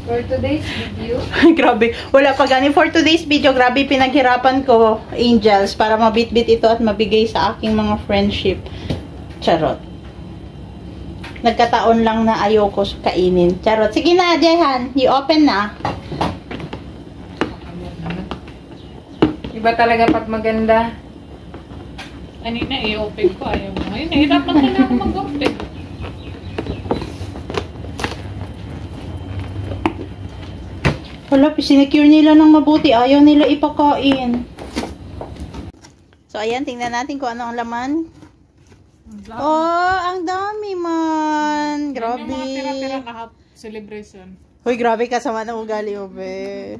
For today's video. Grabe. Wala pa gani for today's video. Grabe pinaghirapan ko, Angels, para mabitbit ito at mabigay sa aking mga friendship. Charot. Nagkataon lang na ayoko kainin. Charot. Sige na, Jehan. I-open na. Iba talaga pag maganda. Kanina i-open ko. Ayaw mo. Ayun, nahirapan ka na ako mag-open. Wala, sinecure nila ng mabuti. Ayaw nila ipakain. So, ayan. Tingnan natin kung ano ang laman. Oh, ang dami man. Grabe. Yung mga tira-tira na celebration. Hoy, grabe ka sama ng ugali, Obe.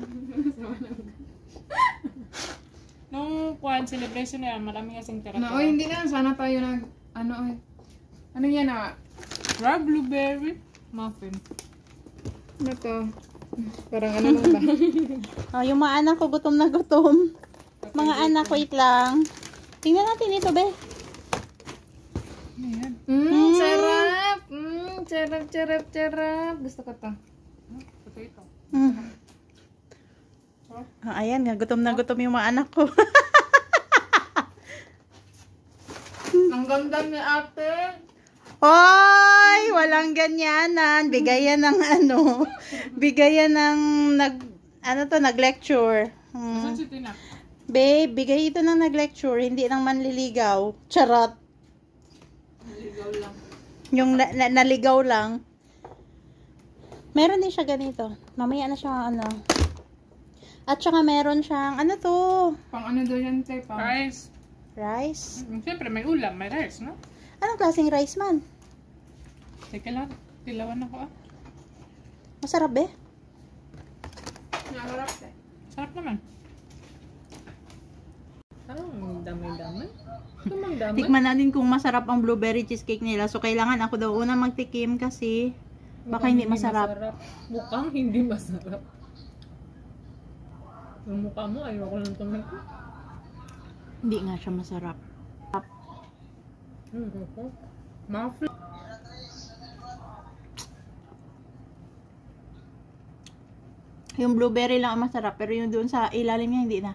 Nung celebration na yan, marami kasing tira-tira. No, hindi na. Sana tayo nag... Ano yan ah? Raw blueberry muffin. Ano to? Parang ano lang ba? Oh, yung mga anak ko, gutom na gutom. Mga anak, wait lang. Tingnan natin ito, be. Ayan. Sarap! Charap. Gusto ko to. Potato. Ayan, gutom na gutom yung mga anak ko. Ang ganda ni ate. Hoy, walang ganyanan. Bigayan ng ano. Bigayan ng nag-lecture. Saan si Tina? Babe, bigay ito ng nag-lecture, hindi ng manliligaw. Charot. Naligaw lang. Yung naligaw lang. Meron din siya ganito. Mamaya na siya ano. At saka meron siyang, ano to? Pang ano daw yan, te? Pang... Rice. Rice? Siyempre may ulam, may rice, no? Anong klaseng rice man? Teka lang, tilawan ako ah. Masarap be? Naharap, te. Sarap naman. Anong damay-damay? Tumang damay? Tikman natin kung masarap ang blueberry cheesecake nila. So, kailangan ako daw unang magtikim kasi baka hindi masarap. Mukhang hindi masarap. Yung mukha mo, ayoko lang tumingin. Hindi nga siya masarap. Muffin. Yung blueberry lang ang masarap, pero yung doon sa ilalim niya hindi na.